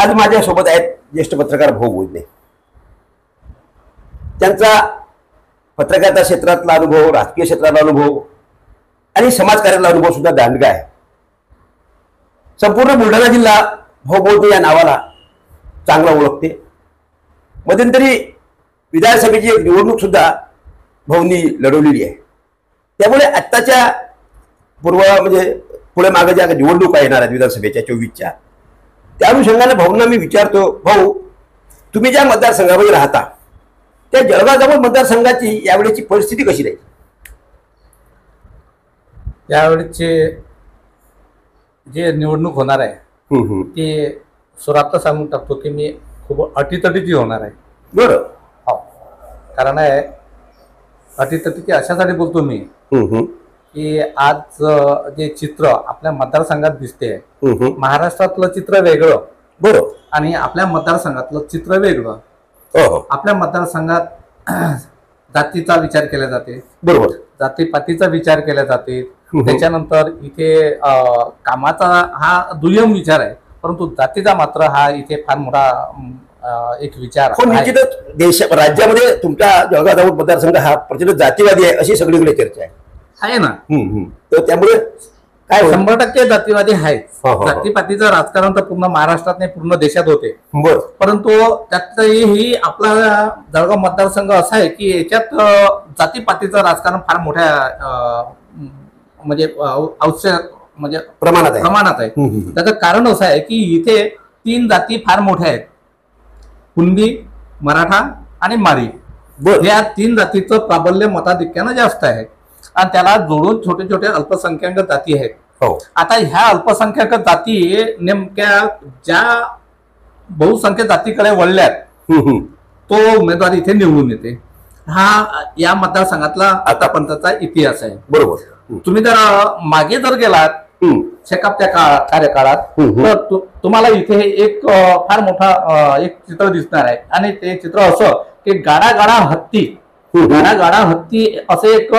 आज माझ्यासोबत आहेत ज्येष्ठ पत्रकार भाऊ बोलणे. त्यांचा पत्रकारिता क्षेत्रातला अनुभव, राजकीय क्षेत्रातला अनुभव आणि समाजकार्यातला अनुभव सुद्धा दांडगा आहे. संपूर्ण बुलढाणा जिल्हा भाऊ बोलणे या नावाला चांगला ओळखते. मध्यंतरी विधानसभेची एक निवडणूक सुद्धा भाऊंनी लढवलेली आहे. त्यामुळे आत्ताच्या म्हणजे पुढे मागे ज्या निवडणुका येणार आहेत विधानसभेच्या 24च्या, त्या अनुषंगाने भाऊंना मी विचारतो, भाऊ तुम्ही ज्या मतदारसंघामध्ये राहता त्या जळगाव जामोद मतदारसंघाची यावेळेची परिस्थिती कशी राहील? यावेळेचे जे निवडणूक होणार आहे ती सुरुवात सांगून टाकतो की मी खूप अटीतटीची होणार आहे. बरं. हो, कारण आहे अटीतटीची अशासाठी बोलतो मी की आज जे चित्र आपल्या मतदारसंघात दिसते, महाराष्ट्रातलं चित्र वेगळं बरं आणि आपल्या मतदारसंघातलं चित्र वेगळं. आपल्या मतदारसंघात जातीचा विचार केला जाते, बरोबर, जातीपातीचा विचार केला जाते. त्याच्यानंतर इथे कामाचा हा दुय्यम विचार आहे, परंतु जातीचा मात्र हा इथे फार मोठा एक विचार. निश्चितच राज्यामध्ये तुमचा जळगाव जामोद मतदारसंघ हा प्रचंड जातीवादी आहे अशी सगळीकडे चर्चा आहे ना. तर त्यामुळे काय 100% जातीवादी आहे. जातीपातीचं राजकारण तर पूर्ण महाराष्ट्रात नाही पूर्ण देशात होते. परंतु त्यातही आपला जळगाव मतदारसंघ असा आहे की याच्यात जातीपातीचं राजकारण फार मोठ्या म्हणजे म्हणजे प्रमाणात आहे. त्याचं कारण असं आहे की इथे 3 जाती फार मोठ्या आहेत, कुणबी, मराठा आणि माळी. या 3 जातीचं प्राबल्य मताधिक्यानं जास्त आहे आणि त्याला जोडून छोटे छोटे अल्पसंख्याक जाती आहेत. आता ह्या अल्पसंख्याक जाती नेमक्या ज्या बहुसंख्य जातीकडे वळल्यात तो उमेदवार इथे निवडून येते. हा या मतदारसंघातला आतापर्यंतचा इतिहास आहे. बरोबर. तुम्ही जर मागे जर गेलात शेकापच्या कार्यकाळात तर तुम्हाला इथे एक फार मोठा एक चित्र दिसणार आहे आणि ते चित्र असं की गाडा गाडा हत्ती असे एक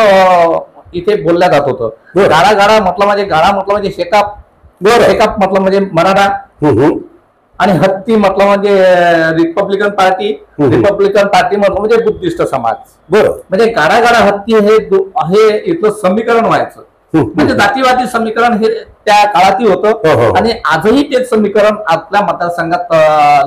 इथे बोलल्या जात होतं. गाडा म्हटलं म्हणजे शेकाप म्हटलं म्हणजे मराठा आणि हत्ती म्हटलं म्हणजे रिपब्लिकन पार्टी म्हटलं म्हणजे बुद्धिस्ट समाज. म्हणजे गाडा हत्ती हे इथलं समीकरण व्हायचं. म्हणजे जातीवादी समीकरण हे त्या काळातही होतं आणि आजही तेच समीकरण आपल्या मतदारसंघात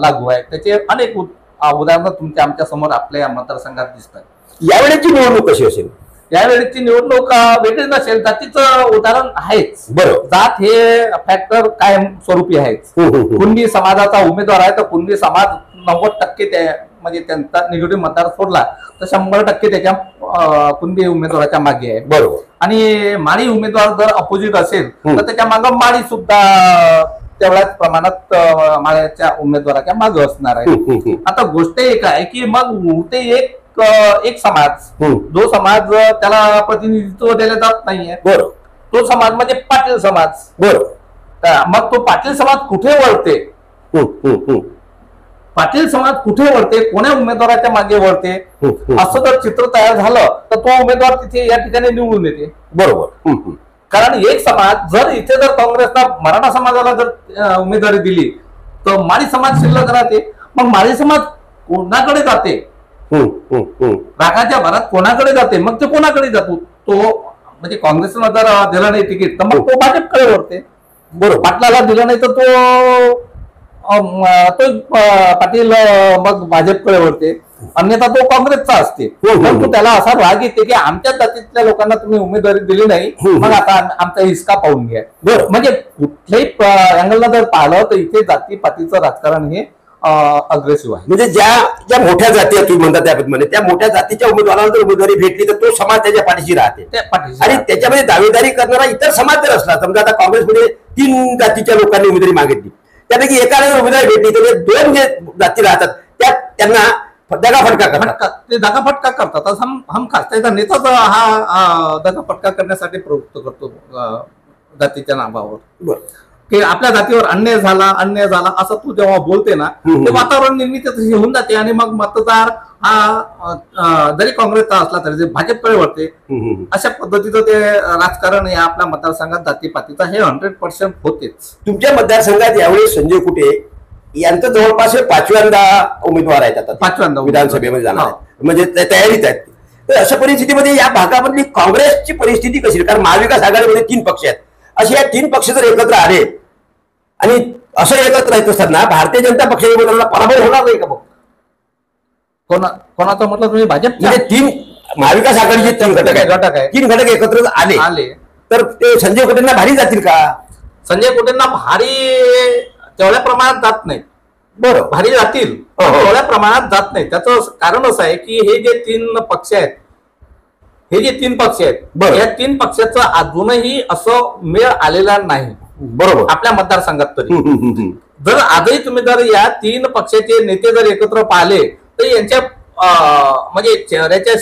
लागू आहे. त्याचे अनेक उदाहरणं तुमच्या आमच्या समोर आपल्या मतदारसंघात दिसतात. यावेळेची निवडणूक कशी असेल? यावेळेची निवडणूक वेगळी नसेल. जातीचं उदाहरण आहेच. जात हे फॅक्टर कायम स्वरूपी आहेच. कुणबी समाजाचा उमेदवार आहे तर कुणबी समाज 90% म्हणजे त्यांचा निगेटिव्ह मतदार सोडला तर 100% त्याच्या कुणबी उमेदवाराच्या मागे आहे. बरोबर. आणि माळी उमेदवार जर अपोजिट असेल तर त्याच्या मागे माळी सुद्धा तेवढ्याच प्रमाणात माळ्याच्या उमेदवाराच्या मागे असणार आहे. आता गोष्ट एक आहे की मग उरते एक समाज, जो समाज त्याला प्रतिनिधित्व दिलं जात नाहीये, तो समाज म्हणजे पाटील समाज. मग तो पाटील समाज कुठे वळते? पाटील समाज कुठे वळते, कोण्या उमेदवाराच्या मागे वळते, असं जर चित्र तयार झालं तर तो उमेदवार तिथे या ठिकाणी निवडून येते. बरोबर. कारण एक समाज जर इथे जर काँग्रेसला मराठा समाजाला जर उमेदवारी दिली तर माळी समाज शिल्लक राहते. मग माळी समाज कोणाकडे जाते? रागाच्या भरात कोणाकडे जाते? मग ते कोणाकडे जातो? तो म्हणजे काँग्रेसला जर दिलं नाही तिकीट तर मग तो भाजपकडे वळते. बरोबर. पाटलाला दिलं नाही तर तो पाटील मग भाजपकडे वळते, अन्यथा तो काँग्रेसचा असते. परंतु त्याला असा राग येते की आमच्या जातीतल्या लोकांना तुम्ही उमेदवारी दिली नाही, मग आता आमचा हिसका पाहून घ्या. म्हणजे कुठल्याही अँगलला जर पाहिलं तर इथे जातीपातीचं राजकारण हे अग्रेसिव्ह आहे. म्हणजे ज्या मोठ्या जाती तुम्ही म्हणता त्याप्रमाणे त्या मोठ्या जातीच्या उमेदवाराला जर उमेदवारी भेटली तर तो समाज त्याच्या पाठीशी राहते. आणि त्याच्यामध्ये दावेदारी करणारा इतर समाज जर असला, समजा आता काँग्रेसमध्ये 3 जातीच्या लोकांनी उमेदवारी मागितली, त्यापैकी एकाला जर उमेदवारी भेटली तर 2 जे जाती राहतात त्यांना दगाफटका करतात. हमखास त्याचा नेताच हा दगाफटका करण्यासाठी प्रवृत्त करतो जातीच्या नावावर की आपल्या जातीवर अन्याय झाला असं तू जेव्हा बोलते ना ते वातावरण निर्मिती तशी होऊन जाते आणि मग मतदार हा जरी काँग्रेसचा असला तरी भाजपकडे वळते. अशा पद्धतीचं ते राजकारण या आपल्या मतदारसंघात जातीपातीचा हे 100% होतेच. तुमच्या मतदारसंघात यावेळी संजय कुटे यांचं जवळपास हे 5व्यांदा उमेदवार आहेत आता, 5व्यांदा विधानसभेमध्ये जाणार आहेत, म्हणजे तयारीत आहेत. तर अशा परिस्थितीमध्ये या भागामधली काँग्रेसची परिस्थिती कशी, कारण महाविकास आघाडीमध्ये 3 पक्ष आहेत, असे या 3 पक्ष जर एकत्र आले आणि असं एकत्र राहत असताना भारतीय जनता पक्षाच्या उमेदवाराला पराभव होणार नाही का? कोणाचं म्हटलं तुम्ही? भाजप म्हणजे 3 महाविकास आघाडीचे 3 घटक आहेत, 3 घटक एकत्र आले तर ते संजय कोटेंना भारी जातील का? संजय कोटेंना भारी तेवढ्या प्रमाणात जात नाही. बरं, भारी जातील तेवढ्या प्रमाणात जात नाही. त्याचं कारण असं आहे की हे जे 3 पक्ष आहेत, या 3 पक्षाचं अजूनही असं मेळ आलेला नाही. बरोबर, आपल्या मतदारसंघात तरी. जर आजही तुम्ही जर या 3 पक्षाचे नेते जर एकत्र पाहिले तर यांच्या म्हणजे चेहऱ्याच्या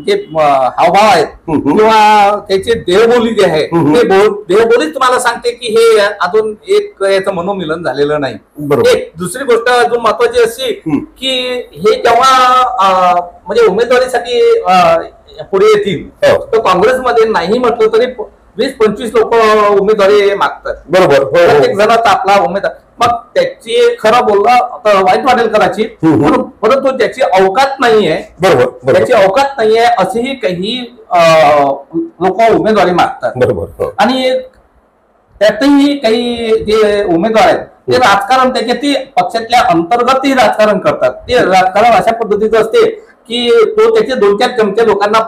जे हावभाव आहेत किंवा त्याची देहबोली जी आहे, ते देहबोलीच तुम्हाला सांगते की हे अजून एक याचं मनोमिलन झालेलं नाही. एक दुसरी गोष्ट अजून महत्वाची अशी की हे जेव्हा म्हणजे उमेदवारीसाठी पुढे येतील तर काँग्रेसमध्ये नाही म्हटलं तरी 20-25 लोक उमेदवारी मागतात. बरोबर, प्रत्येक जणाचा आपला उमेदवार. मग त्याची खरं बोललं तर वाईट वाटेल कदाचित, परंतु त्याची अवकात नाहीये. बरोबर, त्याची अवकात नाहीये असेही काही लोक उमेदवारी मागतात. बरोबर, आणि त्यातही काही जे उमेदवार आहेत ते राजकारण त्याच्यात पक्षातल्या अंतर्गतही राजकारण करतात. ते राजकारण अशा पद्धतीचं असते की तो त्याचे 2-4 चमचे लोकांना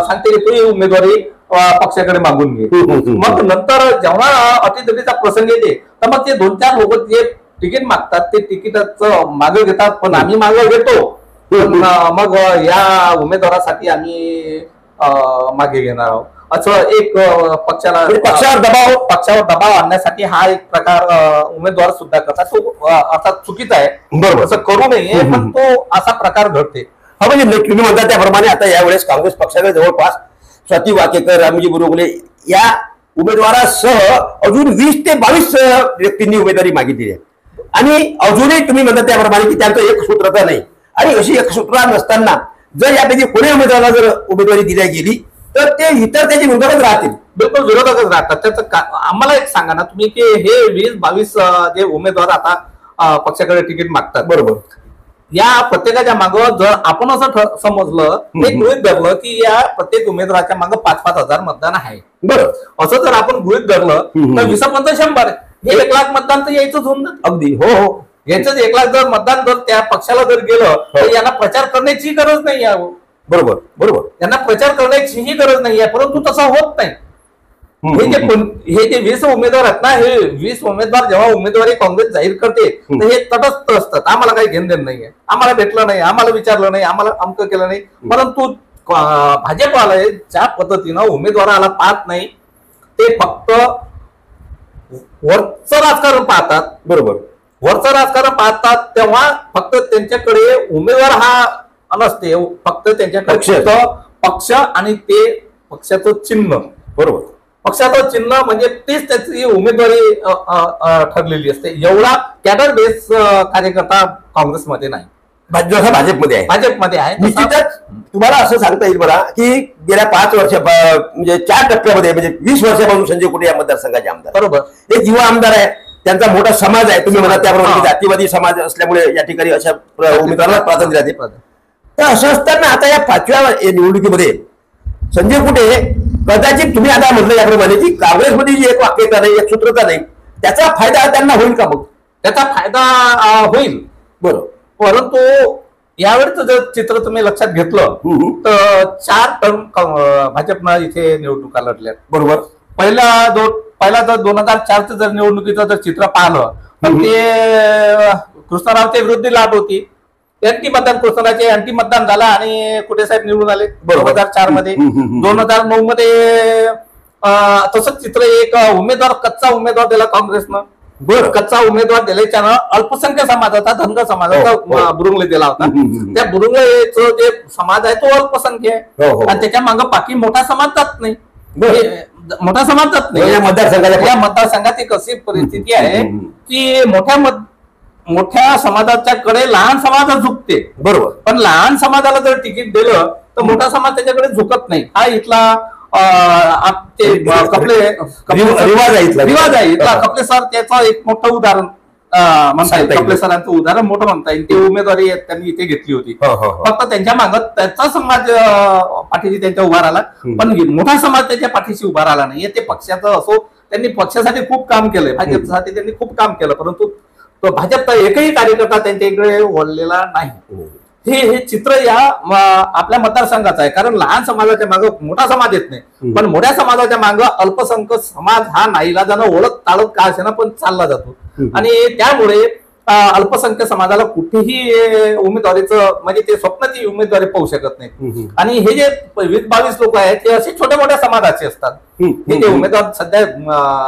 सांगते की तू उमेदवारी पक्षाकडे मागून घे. मग नंतर जेव्हा अटीतटीचा प्रसंग येते तर मग ते 2-4 लोक जे तिकीट मागतात ते तिकीटाचं मागे घेतात, पण आम्ही मागे घेतो, मग या उमेदवारासाठी आम्ही मागे घेणार आहोत असं एक पक्षावर दबाव आणण्यासाठी हा एक प्रकार उमेदवार सुद्धा करतात. तो अर्थात चुकीचा आहे, बरोबर, असं करू नये, पण तो असा प्रकार घडते. हा, म्हणजे तुम्ही म्हणता त्याप्रमाणे आता यावेळेस काँग्रेस पक्षाकडे जवळपास स्वाती वाकेकर, रामजी बुरुगले या उमेदवारासह अजून 20 ते 22 व्यक्तींनी उमेदवारी मागितली आहे. आणि अजूनही तुम्ही म्हणता त्याप्रमाणे की त्यांचं एक सूत्रता नाही. आणि अशी एक सूत्रता नसताना जर यापैकी कोणी उमेदवाराला जर उमेदवारी दिली गेली तर ते इतर त्याचे विरोधकच राहतील. बिलकुल विरोधकच राहतात. त्याचं आम्हाला एक सांगा ना तुम्ही की हे 20-22 जे उमेदवार आता पक्षाकडे तिकीट मागतात, बरोबर, या प्रत्येकाच्या मागं जर आपण असं समजलं, हे गृहीत धरलं की या प्रत्येक उमेदवाराच्या मागं 5-5 हजार मतदान आहे, बरं, असं जर आपण गृहीत धरलं तर 20-50-100 हे 1 लाख मतदान तर यायचंच होऊन जातं. अगदी, हो, याच 1 लाख जर मतदान जर त्या पक्षाला जर गेलं तर यांना प्रचार करण्याची गरज नाही आहे. बरोबर, बरोबर, यांना प्रचार करण्याचीही गरज नाही आहे, परंतु तसं होत नाही. हे जे 20 उमेदवार आहेत ना, हे 20 उमेदवार जेव्हा उमेदवारी काँग्रेस जाहीर करते तर हे तटस्थ असतात. आम्हाला काही घेणदेण नाहीये, आम्हाला भेटलं नाही, आम्हाला विचारलं नाही, आम्हाला अमकं केलं नाही. परंतु भाजपवाले ज्या पद्धतीनं उमेदवाराला पाहत नाही, ते फक्त वरचं राजकारण पाहतात. बरोबर, वरचं राजकारण पाहतात तेव्हा फक्त त्यांच्याकडे उमेदवार हा नसते, फक्त त्यांच्याकडे पक्ष आणि ते पक्षाचं चिन्ह. बरोबर, पक्षाचं चिन्ह म्हणजे तेच त्याची उमेदवारी ठरलेली असते. एवढा कॅडर बेस कार्यकर्ता काँग्रेसमध्ये नाही, जसा भाजपमध्ये आहे. निश्चितच तुम्हाला असं सांगता येईल बघा की गेल्या 5 वर्ष म्हणजे 4 टप्प्यामध्ये म्हणजे 20 वर्षापासून संजय कुटे या मतदारसंघाचे आमदार, बरोबर, एक युवा आमदार आहे, त्यांचा मोठा समाज आहे. तुम्ही म्हणा त्याप्रमाणे जातीवादी समाज असल्यामुळे या ठिकाणी अशा उमेदवाराला प्राधान्य देते. तर असं असताना आता या 5व्या निवडणुकीमध्ये संजय कुटे कदाचित तुम्ही आता म्हटलं याप्रमाणे की काँग्रेसमध्ये जी एक वाक्यता नाही, एक सूत्रता नाही, त्याचा फायदा त्यांना होईल का? मग त्याचा फायदा होईल, बरोबर, परंतु यावेळेचं जर चित्र तुम्ही लक्षात घेतलं तर 4 टर्म भाजपनं इथे निवडणुका लढल्यात. बरोबर, पहिला जर 2004चं जर निवडणुकीचं जर चित्र पाहिलं तर ते कृष्णरावच्या विरुद्ध लाट होती. अँटी मतदान, कृष्णाचे अँटी मतदान झालं आणि कुटे साहेब निवडून आले 2004 मध्ये. 2009 मध्ये तसंच चित्र एक उमेदवार, कच्चा उमेदवार दिला काँग्रेसनं. बरं, कच्चा उमेदवार दिल्याच्यानं अल्पसंख्य समाजाचा, धनगर समाजाचा बुरुंगले दिला होता. त्या बुरुंगलेचं जे समाज आहे तो अल्पसंख्य आहे आणि त्याच्या मागं बाकी मोठा समाज जात नाही. मोठा समाज जात नाही या मतदारसंघात. एक अशी परिस्थिती आहे की मोठ्या समाजाच्या कडे लहान समाज झुकते, बरोबर, पण लहान समाजाला जर तिकीट दिलं तर मोठा समाज त्याच्याकडे झुकत नाही. हा इथला रिवाज आहे. इथला कपले सर त्याचं एक मोठं उदाहरण म्हणता येईल, कपिल सरांचं उदाहरण मोठं म्हणता येईल. ते उमेदवारी त्यांनी इथे घेतली होती. फक्त त्यांच्या मागं त्याचा समाज पाठीशी त्यांच्या उभा राहिला, पण मोठा समाज त्याच्या पाठीशी उभा राहिला नाही. ते पक्षाचं असो, त्यांनी पक्षासाठी खूप काम केलंय, भाजपसाठी त्यांनी खूप काम केलं, परंतु तो भाजपचा एकही कार्यकर्ता त्यांच्या इकडे वळलेला नाही. हे चित्र या आपल्या मतदारसंघाचं आहे. कारण लहान समाजाच्या मागे मोठा समाज येत नाही, पण मोठ्या समाजाच्या मागे अल्पसंख्याक समाज हा नाईलाजानं ओळख ताळत का असेना पण चालला जातो. आणि त्यामुळे अल्पसंख्याक समाजाला कुठेही उमेदवारीचं म्हणजे ते स्वप्नाची उमेदवारी पाहू शकत नाही. आणि हे जे 20-22 लोक आहेत ते असे छोट्या मोठ्या समाजाचे असतात. हे जे उमेदवार सध्या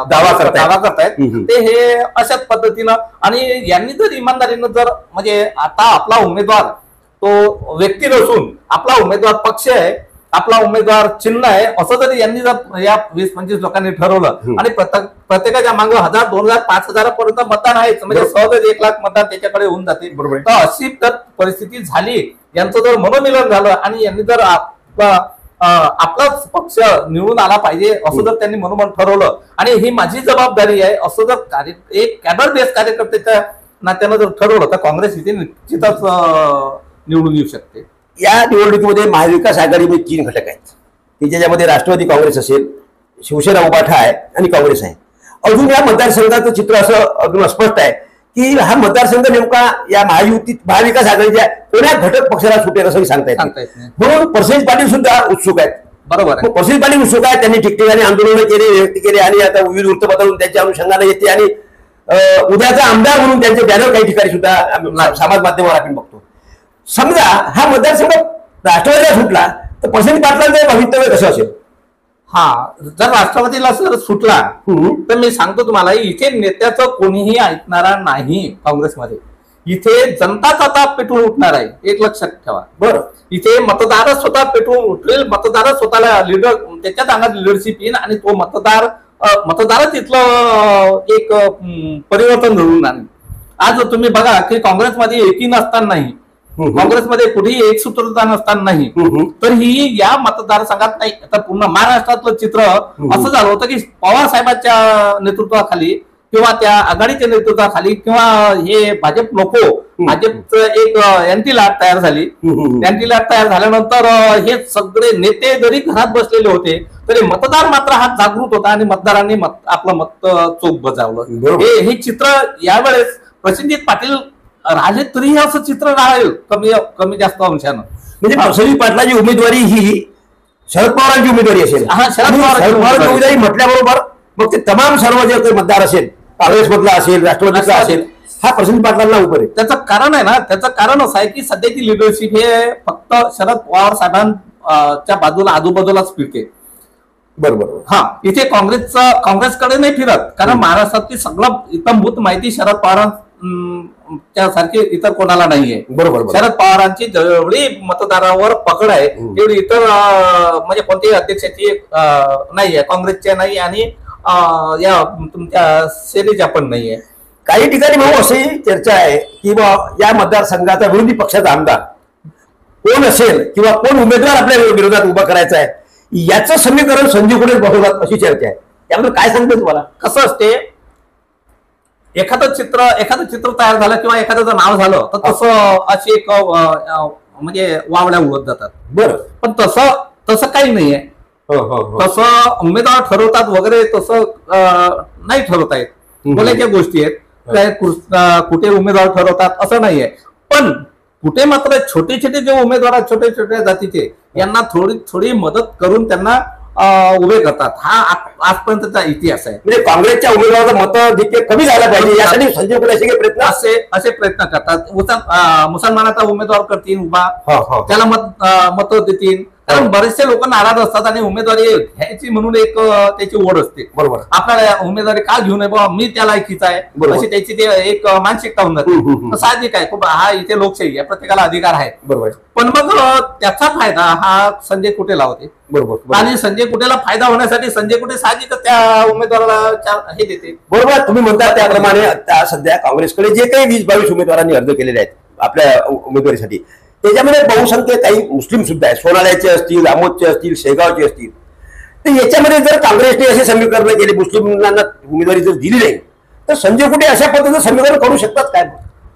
दावा करतायत ते हे अशाच पद्धतीनं, आणि यांनी जर इमानदारीनं जर म्हणजे आता आपला उमेदवार तो व्यक्ती नसून आपला उमेदवार पक्ष आहे, आपला उमेदवार चिन्ह आहे, असं जरी यांनी जर या 20-25 लोकांनी ठरवलं आणि प्रत्येकाच्या मागे 1000, 2000, 5000 पर्यंत मतदान आहेच, म्हणजे सहजच 1 लाख मतदान त्याच्याकडे होऊन जाते. तर अशी तर परिस्थिती झाली, यांचं जर मनोमिलन झालं आणि यांनी जर आपलाच पक्ष निवडून आला पाहिजे असं जर त्यांनी मनोमन ठरवलं आणि ही माझी जबाबदारी आहे असं जर एक कॅडर बेस कार्यकर्त्याच्या नात्यानं जर ठरवलं तर काँग्रेस इथे निश्चितच निवडून येऊ शकते. या निवडणुकीमध्ये महाविकास आघाडीमध्ये 3 घटक आहेत की ज्याच्यामध्ये राष्ट्रवादी काँग्रेस असेल, शिवसेना उभाठा आहे आणि काँग्रेस आहे. अजून या मतदारसंघाचं चित्र असं अजून अस्पष्ट आहे की हा मतदारसंघ नेमका या महाविकास आघाडीच्या कोण्या घटक पक्षाला सुटेल असंही सांगता येत नाही. म्हणून पर्सेंज पाटील सुद्धा उत्सुक आहेत. बरोबर, पर्सेंज पाटील उत्सुक आहेत. त्यांनी ठिकठिकाणी आंदोलनं केली, व्यक्त केली आणि आता विविध वृत्तपत्रातून त्यांच्या अनुषंगाने येते आणि उद्याचा आमदार म्हणून त्यांचे बॅनर काही ठिकाणी सुद्धा समाज माध्यमावर आपण बघतो. समजा हा मतदारसंघ राष्ट्रवादीला सुटला तर पर्सेंज पाटलांचं भवितव्य कसं असेल? जर राष्ट्रवादीला जर सुटला तर मी सांगतो तुम्हाला, इथे नेत्याचं कोणीही ऐकणारा नाही. काँग्रेसमध्ये इथे जनताच आता पेटून उठणार आहे, एक लक्षात ठेवा. बरं, इथे मतदारच स्वतः पेटून उठेल, मतदारच स्वतःला लीडर त्याच्याच अंगात लिडरशिप येईल आणि तो मतदारच इथलं एक परिवर्तन घडवून आणेल. आज तुम्ही बघा की काँग्रेसमध्ये एकी नसतानाही, काँग्रेसमध्ये कुठेही एक सूत्रता नसतानाही, तर ही या मतदारसंघात नाही, आता पूर्ण महाराष्ट्रातलं चित्र असं झालं होतं की पवार साहेबांच्या नेतृत्वाखाली किंवा त्या आघाडीच्या नेतृत्वाखाली किंवा हे भाजपचं एक अँटी लाट तयार झाली. अँटी लाट तयार झाल्यानंतर हे सगळे नेते जरी घरात बसलेले होते तरी मतदार मात्र हा जागृत होता आणि मतदारांनी आपलं मत चोख बजावलं. हे चित्र यावेळेस प्रसेनजित पाटील राहिले तरीही असं चित्र राहील कमी जास्त अंशानं. म्हणजे प्रसेनजित पाटलाची उमेदवारी ही शरद पवारांची उमेदवारी असेल. शरद पवारांची उमेदवारी म्हटल्याबरोबर मग ते तमाम सर्व जे काही मतदार असेल, काँग्रेस मधला असेल, राष्ट्रवादीचा असेल, हा प्रसेनजित पाटलांना उभं आहे. त्याचं कारण आहे ना, त्याचं कारण असं आहे की सध्याची लिडरशिप हे फक्त शरद पवार साहेबांच्या बाजूला आजूबाजूलाच फिरते. बरोबर. इथे काँग्रेसकडे नाही फिरत, कारण महाराष्ट्रातली सगळं इतंभूत माहिती शरद पवार त्यासारखे इतर कोणाला नाहीये. बरोबर. शरद पवारांची जेवढी मतदारावर पकड आहे तेवढी इतर म्हणजे कोणत्याही अध्यक्षाची नाहीये, काँग्रेसच्या नाही आणि या तुमच्या सेनेच्या पण नाहीये. काही ठिकाणी भाऊ अशी चर्चा आहे की या मतदारसंघाचा विरोधी पक्षाचा आमदार कोण असेल किंवा कोण उमेदवार आपल्या विरोधात उभा करायचा आहे याचं समीकरण संजय कुठे बसवतात अशी चर्चा आहे. त्यामुळे काय सांगतो तुम्हाला, कसं असते, एखादं चित्र तयार झालं किंवा एखाद्याचं नाव झालं तर तसं अशी एक म्हणजे वावड्या उडत जातात. बरं, पण तसं काही नाहीये. तसं उमेदवार ठरवतात वगैरे तसं नाही ठरवता येत. बोलायच्या गोष्टी आहेत, काय कुठे उमेदवार ठरवतात असं नाहीये. पण कुठे मात्र छोटे छोटे जे उमेदवार आहेत, छोटे छोट्या जातीचे, यांना थोडी मदत करून त्यांना उभे करतात. हा आजपर्यंतचा इतिहास आहे. म्हणजे काँग्रेसच्या उमेदवाराचं मत कमी झालं पाहिजे यासाठी संजय कुठे प्रयत्न असे प्रयत्न करतात. मुसलमानाचा उमेदवार करतील उभा, त्याला मत देतील, कारण बरेचसे लोक नाराज असतात आणि उमेदवारी घ्यायची म्हणून एक त्याची ओढ असते. बरोबर, आपल्याला उमेदवारी का घेऊ नये बाबा, मी त्या लायकीचा आहे अशी त्याची ते एक मानसिकता होऊन जाते. साहजिक आहे, खूप हा इथे लोकशाही आहे, प्रत्येकाला अधिकार आहे. बरोबर. पण मग त्याचा फायदा हा संजय कुठे लावते. बरोबर. आणि संजय कुठेला फायदा होण्यासाठी संजय कुठे साहजिक त्या उमेदवाराला हे देते. बरोबर, तुम्ही म्हणता त्याप्रमाणे आता सध्या काँग्रेसकडे जे काही 20-22 उमेदवारांनी अर्ज केलेले आहेत आपल्या उमेदवारीसाठी, त्याच्यामध्ये बहुसंख्य काही मुस्लिम सुद्धा आहे. सोनाळ्याचे असतील, आमोदचे असतील, शेगावचे असतील. तर याच्यामध्ये जर काँग्रेसने असे समीकरण केले, मुस्लिमांना उमेदवारी जर दिली नाही तर संजय कुठे अशा पद्धतीचं समीकरण करू शकतात काय?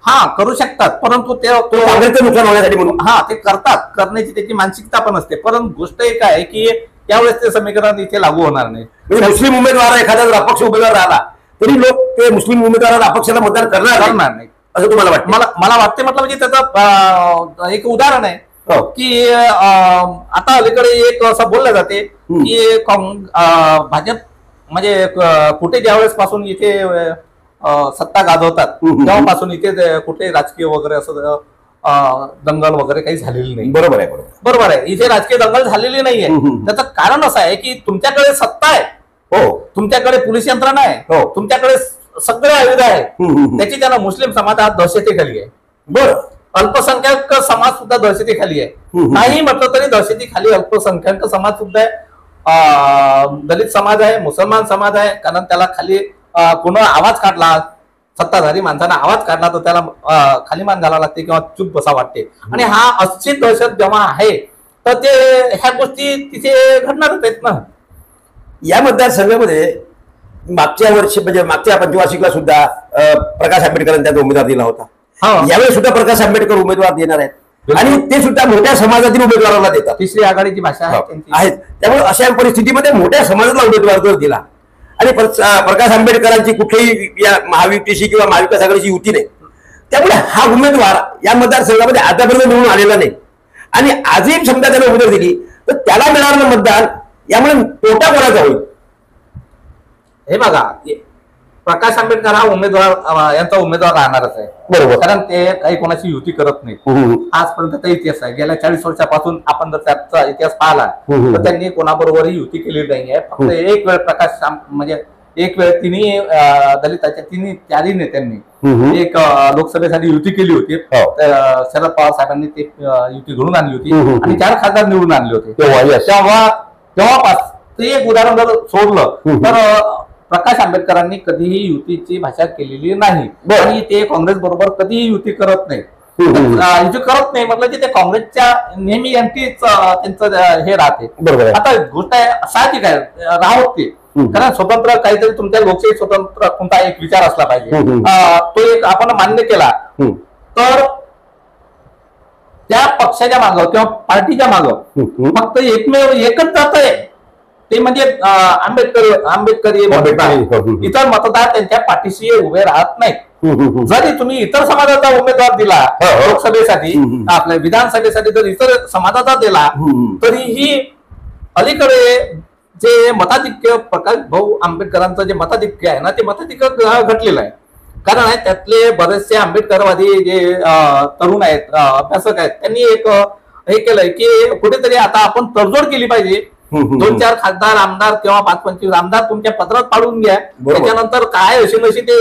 हा, करू शकतात, परंतु ते काँग्रेसचं नुकसान होण्यासाठी म्हणून हा ते करतात, करण्याची त्याची मानसिकता पण असते. परंतु गोष्ट एक आहे की त्यावेळेस ते समीकरण इथे लागू होणार नाही. म्हणजे मुस्लिम उमेदवार एखादा जर अपक्ष उमेदवार राहिला तरी लोक ते मुस्लिम उमेदवाराला अपक्षाला मतदान करणार नाही असं तुम्हाला वाटतं? मला वाटते. मतलब म्हणजे त्याचं एक उदाहरण आहे की आता अलीकडे एक असं बोललं जाते की भाजप म्हणजे कुठे ज्यावेळेस पासून इथे सत्ता गाजवतात तेव्हापासून इथे कुठे राजकीय वगैरे असं दंगल वगैरे काही झालेली नाही. बरोबर आहे, बरोबर आहे. इथे राजकीय दंगल झालेली नाहीये. त्याचं कारण असं आहे की तुमच्याकडे सत्ता आहे, हो, तुमच्याकडे पोलीस यंत्रणा आहे, हो, तुमच्याकडे सगळे आयुध आहे. त्याची त्यांना मुस्लिम समाजात दहशतीखाली आहे. बरं, अल्पसंख्याक समाज सुद्धा दहशतीखाली आहे. नाही म्हटलं तरी दहशतीखाली अल्पसंख्याक समाज सुद्धा आहे, दलित समाज आहे, मुसलमान समाज आहे. कारण त्याला खाली कोणा आवाज काढला, सत्ताधारी माणसाने आवाज काढला तर त्याला खाली मान घालावं लागते किंवा चूप बसा वाटते. आणि हा अशी दहशत जेव्हा आहे तर ते ह्या गोष्टी तिथे घडणारच आहेत ना. या मतदारसंघामध्ये मागच्या वर्षी म्हणजे मागच्या पंचवार्षिकला सुद्धा प्रकाश आंबेडकरांनी त्याचा उमेदवार दिला होता. यावेळी सुद्धा प्रकाश आंबेडकर उमेदवार देणार आहेत आणि ते सुद्धा मोठ्या समाजातील उमेदवाराला देतात. तिसरी आघाडीची भाषा आहेत. त्यामुळे अशा परिस्थितीमध्ये मोठ्या समाजाला उमेदवार जर दिला आणि प्रकाश आंबेडकरांची कुठेही या महायुतीशी किंवा महाविकास आघाडीची युती नाही, त्यामुळे हा उमेदवार या मतदारसंघामध्ये आतापर्यंत निवडून आलेला नाही आणि आजही समजा त्याला उमेदवार दिली तर त्याला मिळणारं मतदान यामुळे तोटा कोणाचा होईल? हे बघा, प्रकाश आंबेडकर हा उमेदवार यांचा उमेदवार राहणारच आहे. बरोबर. कारण ते काही कोणाची युती करत नाही. आजपर्यंत इतिहास आहे. गेल्या 40 वर्षापासून आपण जर त्याचा इतिहास पाहिला तर त्यांनी कोणाबरोबरही युती केलेली नाहीये. फक्त एक वेळ प्रकाश म्हणजे एक वेळ तिन्ही दलिताच्या चारही नेत्यांनी एक लोकसभेसाठी युती केली होती. शरद पवार साहेबांनी ते युती घडून आणली होती आणि 4 खासदार निवडून आणले होते. तेव्हापास ते एक उदाहरण जर सोडलं तर प्रकाश आंबेडकरांनी कधीही युतीची भाषा केलेली नाही आणि ते काँग्रेस बरोबर कधीही युती करत नाही. युती करत नाही म्हटलं की ते काँग्रेसच्या नेहमी यांचीच त्यांचं हे राहते. आता गोष्ट आहे साहजिक आहे, राहत ते. कारण स्वतंत्र काहीतरी तुमच्या लोकशाही स्वतंत्र कोणता एक विचार असला पाहिजे. तो एक आपण मान्य केला तर त्या पक्षाच्या मागं किंवा पार्टीच्या मागं फक्त एकमेव एकच जात आहे ते म्हणजे आंबेडकरी मतदार. इतर मतदार त्यांच्या पाठीशी उभे राहत नाहीत. जरी तुम्ही इतर समाजाचा उमेदवार दिला लोकसभेसाठी, आपल्या विधानसभेसाठी जर इतर समाजाचा दिला तरीही अलीकडे जे मताधिक्य प्रकाश भाऊ आंबेडकरांचं जे मताधिक्य आहे ना ते मताधिक्य घटलेलं आहे. कारण आहे त्यातले बरेचसे आंबेडकरवादी जे तरुण आहेत, अभ्यासक आहेत, त्यांनी एक हे केलंय की कुठेतरी आता आपण तडजोड केली पाहिजे. 2-4 खासदार आमदार किंवा 5-25 आमदार तुमच्या पत्रात पाडून घ्या. त्याच्यानंतर काय अशी नशी ते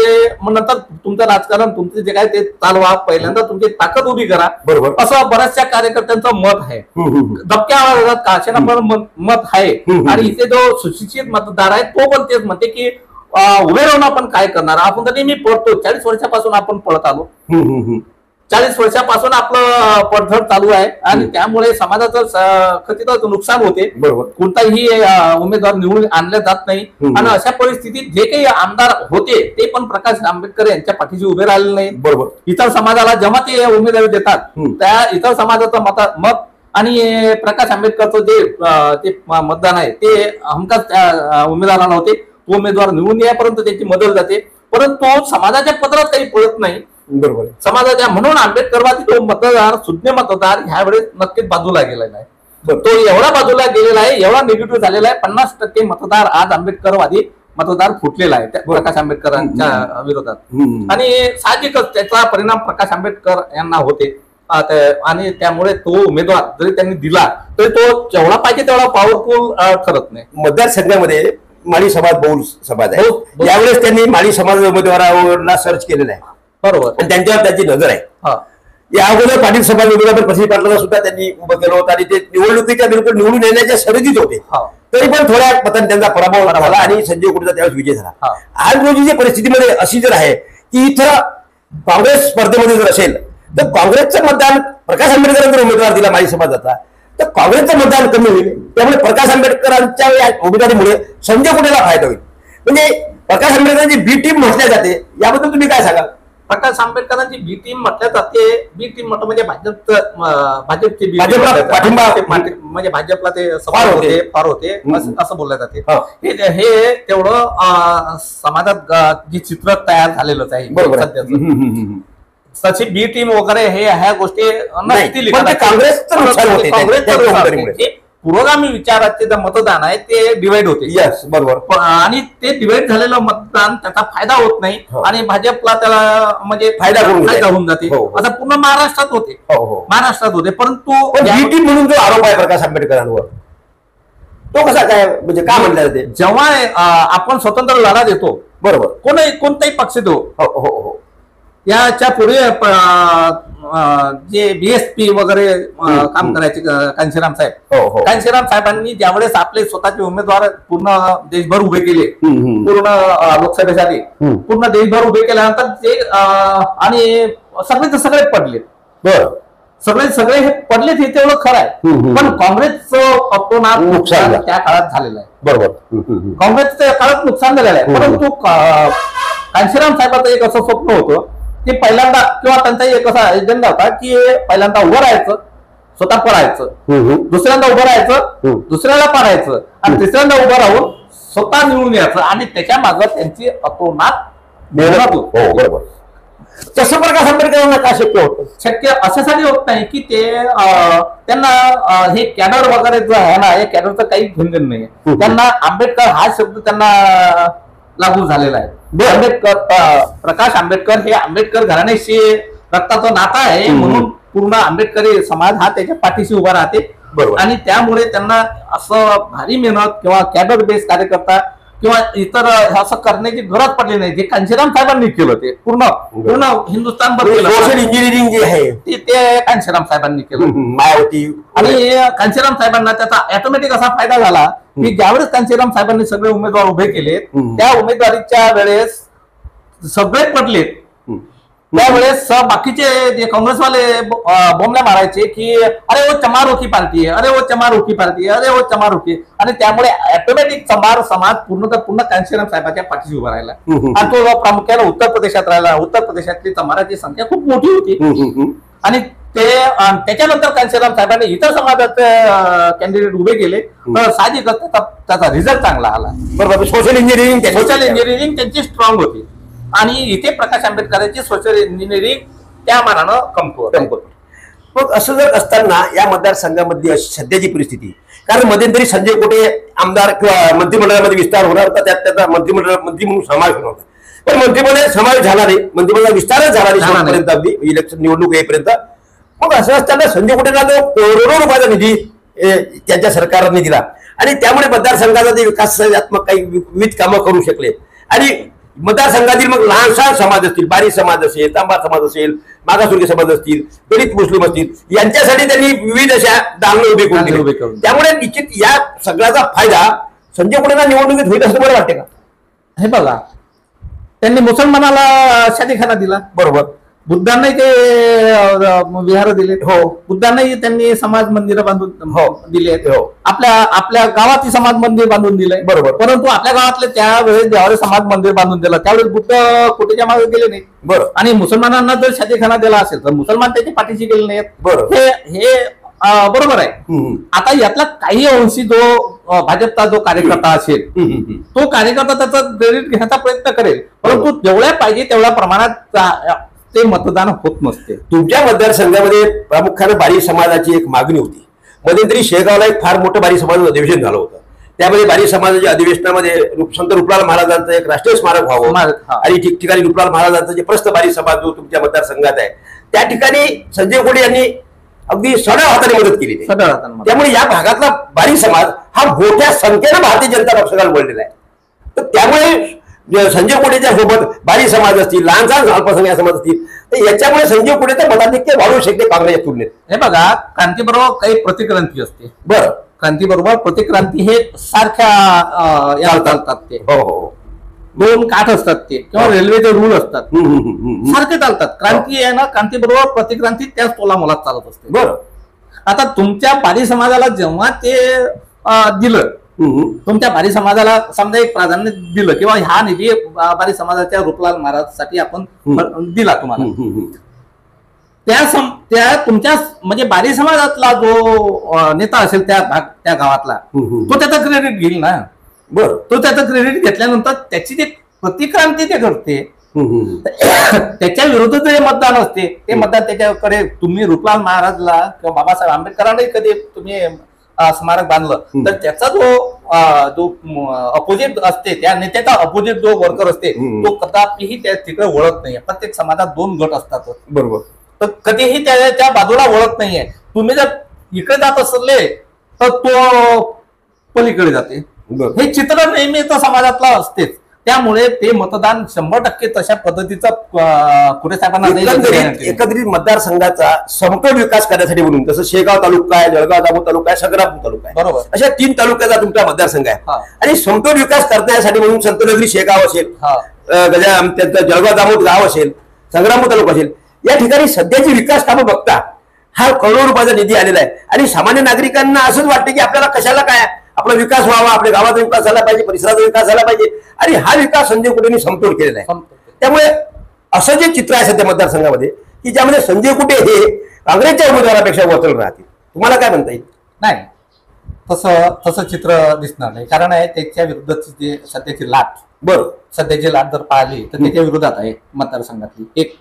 नंतर तुमचं राजकारण तुमचे जे काय ते चालवा, पहिल्यांदा तुमची ताकद उभी करा. असं बऱ्याचशा कार्यकर्त्यांचं मत आहे. दबक्या आवाजात काशेना पण मत आहे. आणि इथे जो सुशिक्षित मतदार आहे तो पण तेच म्हणते की उभे राहून आपण काय करणार. आपण तर नेहमी पळतो, 40 वर्षापासून आपण पळत आलो. 40 वर्षापासून आपलं पडझड चालू आहे आणि त्यामुळे समाजाचं खचित नुकसान होते. कोणताही उमेदवार निवडून आणले जात नाही आणि अशा परिस्थितीत जे काही आमदार होते ते पण प्रकाश आंबेडकर यांच्या पाठीशी उभे राहिले नाही. इतर समाजाला जेव्हा ते उमेदवारी देतात त्या इतर समाजाचं मत आणि प्रकाश आंबेडकरचं जे मतदान आहे ते हमखास त्या उमेदवाराला होते. तो उमेदवार निवडून यापर्यंत त्याची मदत जाते, परंतु समाजाच्या पत्रात काही पळत नाही. समाजाच्या म्हणून आंबेडकरवादी तो मतदार, सुज्ञ मतदार ह्या वेळेस नक्कीच बाजूला गेलेला आहे. तो एवढा बाजूला गेलेला आहे, एवढा निगेटिव्ह झालेला आहे. 50% मतदार आज आंबेडकरवादी मतदार फुटलेला आहे प्रकाश आंबेडकरांच्या विरोधात. आणि साहजिकच त्याचा परिणाम प्रकाश आंबेडकर यांना होते आणि त्यामुळे तो उमेदवार जरी त्यांनी दिला तरी तो जेवढा पाहिजे तेवढा पॉवरफुल ठरत नाही. मतदारसंघामध्ये माळी समाज बहुल समाज आहे. यावेळेस त्यांनी माळी समाज उमेदवाराला सर्च केलेला आहे. बरोबर. आणि त्यांच्यावर त्यांची नजर आहे. या अगोदर पाटील समाज उमेदवार प्रसिद्ध पाटलांना सुद्धा त्यांनी उभं केलं होतं आणि ते निवडणुकीच्या बिलकुल निवडून येण्याच्या शर्यतीत होते. तरी पण थोड्या मतांनी त्यांचा पराभव झाला आणि संजय कुटेचा त्यावेळेस विजय झाला. आज रोजीच्या परिस्थितीमध्ये अशी जर आहे की इथं काँग्रेस स्पर्धेमध्ये जर असेल तर काँग्रेसचं मतदान प्रकाश आंबेडकरांना जर उमेदवार दिला माळी समाजाचा तर काँग्रेसचं मतदान कमी होईल. त्यामुळे प्रकाश आंबेडकरांच्या या उमेदवारीमुळे संजय कुटेला फायदा होईल. म्हणजे प्रकाश आंबेडकरांची बी टीम म्हटल्या जाते, याबद्दल तुम्ही काय सांगाल? प्रकाश आंबेडकरांची बी टीम म्हटल्या जाते. बी टीम म्हटलं म्हणजे भाजपची भाजपला पाठिंबा म्हणजे भाजपला ते सफार होते असं बोललं जाते. हे तेवढं समाजात जे चित्र तयार झालेलंच आहे सध्याचं. तशी बी टीम वगैरे ह्या गोष्टी नसतील. काँग्रेस पुरोगामी विचाराचे जे मतदान आहे ते डिवाइड होते. यस, बरोबर. आणि ते डिवाइड झालेलं मतदान त्याचा फायदा होत नाही आणि भाजपला त्याला म्हणजे फायदा होऊन जाते. असं पूर्ण महाराष्ट्रात होते. परंतु बीटी म्हणून जो आरोप आहे प्रकाश आंबेडकरांवर, तो कसा काय, म्हणजे काय म्हणलं जाते? जेव्हा आपण स्वतंत्र लढा देतो, बरोबर, कोणताही पक्ष देऊ, हो, याच्या पुढे जे बीएसपी वगैरे काम करायचे कांशीराम साहेब, कांशीराम साहेबांनी ज्यावेळेस आपले स्वतःचे उमेदवार पूर्ण देशभर उभे केले, पूर्ण लोकसभेसाठी पूर्ण देशभर उभे केल्यानंतर ते आणि सगळे पडले. सगळे हे पडलेत हे तेवढं खरं आहे. पण काँग्रेसचं अपमान नुकसान त्या काळात झालेलं आहे. बरोबर, काँग्रेसचं त्या काळात नुकसान झालेलं आहे. परंतु कांशीराम साहेबांचं एक असं स्वप्न होतं की पहिल्यांदा, किंवा त्यांचा एक असा एजेंडा होता की पहिल्यांदा उभं राहायचं, स्वतः पडायचं, दुसऱ्यांदा उभं राहायचं, दुसऱ्याला पाडायचं, आणि तिसऱ्यांदा उभं राहून स्वतः निवडून यायचं. आणि त्याच्या मागे त्यांची अतोनात मेहनत होती. बरोबर. तसं प्रकाश आंबेडकरांना का शक्य होतं? शक्य अशासाठी होत नाही की ते त्यांना हे कॅडर वगैरे जो आहे ना, हे कॅडरचं काही घेणं नाही. त्यांना आंबेडकर हा शब्द त्यांना लागू झालेला आहे. आंबेडकर, प्रकाश आंबेडकर हे आंबेडकर घराण्याशी रक्ताचं नातं आहे, म्हणून पूर्ण आंबेडकरी समाज हा त्याच्या पाठीशी उभा राहते. आणि त्यामुळे त्यांना असं भारी मेहनत किंवा कॅडर बेस कार्यकर्ता किंवा इतर असं करण्याची गरज पडली नाही. जे कांशीराम साहेबांनी केलं ते पूर्ण हिंदुस्थानभर सोशल इंजिनिअरिंग जे आहे ते कांशीराम साहेबांनी केलं. मायावती आणि कांशीराम साहेबांना त्याचा ऑटोमॅटिक असा फायदा झाला की ज्यावेळेस कांशीराम साहेबांनी सगळे उमेदवार उभे केले, त्या उमेदवारीच्या वेळेस सगळे पडलेत. त्यावेळेस बाकीचे जे काँग्रेसवाले बोंबल्या मारायचे की अरे वो चमारोखी पार्टी आहे, अरे वो चमारोखी पार्टी आहे, अरे वो चमारोखी. आणि त्यामुळे ऑटोमॅटिक चमार समाज पूर्ण कांशीराम साहेबांच्या पाठीशी उभा राहिला. आणि तो प्रामुख्याने उत्तर प्रदेशात राहिला. उत्तर प्रदेशातली चमाराची संख्या खूप मोठी होती. आणि त्याच्यानंतर कांशीराम साहेबांनी इतर समाजाचे कॅन्डिडेट उभे केले, तर साहजिकच त्याचा रिझल्ट चांगला आला. बरोबर. सोशल इंजिनिअरिंग त्यांची स्ट्रॉंग होती. आणि इथे प्रकाश आंबेडकरांची सोशल इंजिनिअरिंग त्या मानानं कमकुवत. मग असं जर असताना या मतदारसंघामध्ये सध्याची परिस्थिती, कारण मध्यंतरी संजय कोटे आमदार किंवा मंत्रिमंडळामध्ये विस्तार होणार होता, त्यात त्याचा मंत्री म्हणून समावेश होणार होता. पण मंत्रिमंडळात समावेश झाला नाही, मंत्रिमंडळात विस्तारच झाला नाही शेवटपर्यंत, अगदी इलेक्शन निवडणूक येईपर्यंत. मग असं असताना संजय कोटेला जो करोडो रुपयाचा निधी त्यांच्या सरकारने दिला, आणि त्यामुळे मतदारसंघाचा जे विकासात्मक काही विविध कामं करू शकले. आणि मतदारसंघातील मग लहान सहान समाज असतील, बारी समाज असेल, तांबा समाज असेल, मागासवर्गीय समाज असतील, दलित मुस्लिम असतील, यांच्यासाठी त्यांनी विविध अशा दालनं उभी करून दिली. त्यामुळे निश्चित या सगळ्याचा फायदा संजय कोटेला निवडणुकीत होईल असं मला वाटते का? हे बघा, त्यांनी मुसलमानाला शादीखाना दिला, बरोबर. बुद्धांनाही ते विहार दिले, बुद्धांनाही त्यांनी समाज मंदिरं बांधून दिले, आपल्या गावातही समाज मंदिर बांधून दिलंय, बरोबर. परंतु आपल्या गावातले त्यावेळेस ज्यावेळेस समाज मंदिर बांधून दिलं त्यावेळेस बुद्ध कुठेच्या मागे गेले नाही, बरं. आणि मुसलमानांना जर शादीखाना दिला असेल तर मुसलमान त्याच्या पाठीशी गेले नाहीत, हे बरोबर आहे. आता यातला काही अंशी जो भाजपचा जो कार्यकर्ता असेल तो कार्यकर्ता त्याचा क्रेडिट घेण्याचा प्रयत्न करेल, परंतु जेवढ्या पाहिजे तेवढ्या प्रमाणात ते मतदान होत नसते. तुमच्या मतदारसंघामध्ये प्रामुख्याने बारी समाजाची एक मागणी होती. मध्यंतरी शेगावला एक फार मोठं बारी समाज अधिवेशन झालं होतं. त्यामध्ये बारी समाजाच्या अधिवेशनामध्ये संत रूपलाल महाराजांचं एक राष्ट्रीय स्मारक व्हावं, आणि ठिकठिकाणी रूपलाल महाराजांचा जे प्रस्थ बारी समाज जो तुमच्या मतदारसंघात आहे त्या ठिकाणी संजय कोटे यांनी अगदी सढळ हाताने मदत केली. त्यामुळे या भागातला बारी समाज हा मोठ्या संख्येनं भारतीय जनता पक्षाला वळलेला आहे. तर त्यामुळे संजय कोटेच्या सोबत बारी समाज असतील, लहान सहान अल्पसंख्याक समाज असतील, तर याच्यामुळे संजय कोटेचं मताधिक्य वाढवू शकते काँग्रेसच्या तुलनेत. हे बघा, क्रांतीबरोबर काही प्रतिक्रांती असते, बरं. क्रांतीबरोबर प्रतिक्रांती हे सारख्या चालतात, ते दोन काठ असतात ते, किंवा रेल्वेचे रूल असतात, सारखे चालतात. क्रांती आहे ना, क्रांतीबरोबर प्रतिक्रांती त्याच तोलामोलात चालत असते, बरं. आता तुमच्या बारी समाजाला जेव्हा ते दिलं तुमच्या बारी समाजाला समजा एक प्राधान्य दिलं किंवा हा निधी बारी समाजाच्या रूपलाल महाराजसाठी आपण दिला तुम्हाला, त्या तुमच्या म्हणजे बारी समाजातला जो नेता असेल त्या गावातला तो त्याचं क्रेडिट घेईल ना. बरं, तो त्याचं क्रेडिट घेतल्यानंतर त्याची जे प्रतिक्रांती ते करते त्याच्या विरुद्ध जे मतदान असते ते मतदान त्याच्याकडे तुम्ही रूपलाल महाराजला किंवा बाबासाहेब आंबेडकरांनाही कधी तुम्ही स्मारक बांधलं तर त्याचा जो अपोजिट असते त्या नेत्याचा अपोजिट जो वर्कर असते तो कदापिही त्या तिकडे वळत नाही. प्रत्येक समाजात 2 गट असतात. बरोबर. तर कधीही त्या बाजूला वळत नाहीये. तुम्ही जर इकडे जात असले तर तो पलीकडे जाते. हे चित्र नेहमी तर समाजातलं असतेच. त्यामुळे ते मतदान 100% तशा पद्धतीचं खुरे साहेबांना एकत्रित मतदारसंघाचा समतोल विकास करण्यासाठी म्हणून जसं शेगाव तालुका आहे, जळगाव दामोद तालुका आहे, संग्रामपूर तालुका आहे, बरोबर, अशा 3 तालुक्याचा तुमचा मतदारसंघ आहे. आणि समतोल विकास करण्यासाठी म्हणून संतनगरी शेगाव असेल, त्यांचं जळगाव दामोद गाव असेल, संग्रामपूर तालुका असेल, या ठिकाणी सध्याची विकास कामं बघता हा करोडो रुपयाचा निधी आलेला आहे. आणि सामान्य नागरिकांना असंच वाटतं की आपल्याला कशाला काय, आपला विकास व्हावा, आपल्या गावाचा विकास झाला पाहिजे, परिसराचा विकास झाला पाहिजे, आणि हा विकास संजय कुटेंनी समतोल केलेला आहे. त्यामुळे असं जे चित्र आहे सध्या मतदारसंघामध्ये की ज्यामध्ये संजय कुटे हे काँग्रेसच्या उमेदवारापेक्षा वरचढ राहतील, तुम्हाला काय म्हणता येईल? नाही, तसं चित्र दिसणार नाही. कारण आहे त्याच्या विरुद्धची जे सध्याची लाट, बरं, सध्याची लाट जर पाहिली तर त्याच्या विरोधात आहे मतदारसंघातली एक.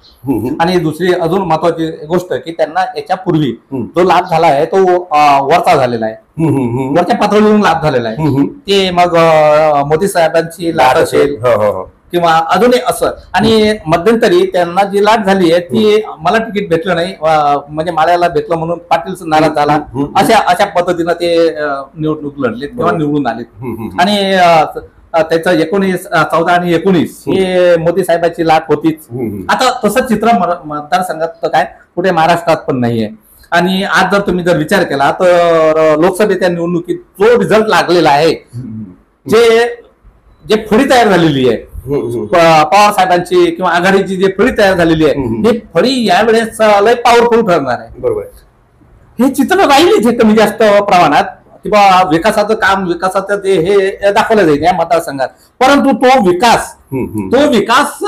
आणि दुसरी अजून महत्वाची गोष्ट की त्यांना याच्यापूर्वी जो लाभ झाला आहे तो वरचा झालेला आहे, वरच्या पातळीवरून लाभ झालेला आहे. ते मग मोदी साहेबांची लाट असेल किंवा अजूनही असं. आणि मध्यंतरी त्यांना जी लाट झाली आहे ती मला तिकीट भेटलं नाही, म्हणजे माळ्याला भेटलं म्हणून पाटील नाराज झाला, अशा पद्धतीनं ते निवडणूक लढले किंवा निवडून आले. आणि त्याचं 14 आणि 19 हे मोदी साहेबांची लाट होतीच. आता तसं चित्र मतदारसंघात काय कुठे महाराष्ट्रात पण नाहीये. आणि आज जर तुम्ही विचार केला तर लोकसभेच्या निवडणुकीत जो रिझल्ट लागलेला आहे, जे फळी तयार झालेली आहे पवार साहेबांची किंवा आघाडीची जी फळी तयार झालेली आहे, ही फळी यावेळेस लय पॉवरफुल ठरणार आहे. बरोबर, हे चित्र राहील जे कमी जास्त प्रमाणात किंवा विकासाचं काम, विकासाचं ते हे दाखवलं जाईल या मतदारसंघात. परंतु तो विकास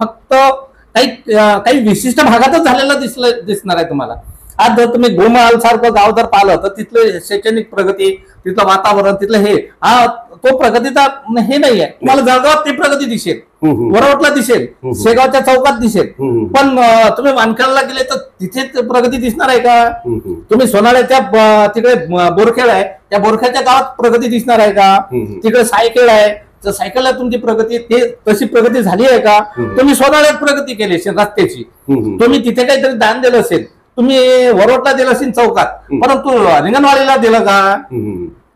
फक्त काही विशिष्ट भागातच झालेला दिसणार आहे तुम्हाला. आज जर तुम्ही गोमाल सारखं गाव जर पाहिलं तर तिथलं शैक्षणिक प्रगती, तिथलं वातावरण, तिथलं हे तो प्रगतीचा हे नाही आहे. तुम्हाला जळगावात ती प्रगती दिसेल, वरवटला दिसेल, शेगावच्या चौकात दिसेल, पण तुम्ही वानखेडला गेले तर तिथे प्रगती दिसणार आहे का? तुम्ही सोनाळ्याच्या तिकडे बोरखेड आहे, त्या बोरखेडच्या गावात प्रगती दिसणार आहे का? तिकडे सायखेड आहे, तर सायकलला तुमची प्रगती तशी प्रगती झाली आहे का? तुम्ही सोनाळ्यात प्रगती केली असेल रस्त्याची, तुम्ही तिथे काहीतरी दान दिलं असेल, तुम्ही वरवटला दिलं असेल चौकात, परंतु रिंगणवाडीला दिलं का?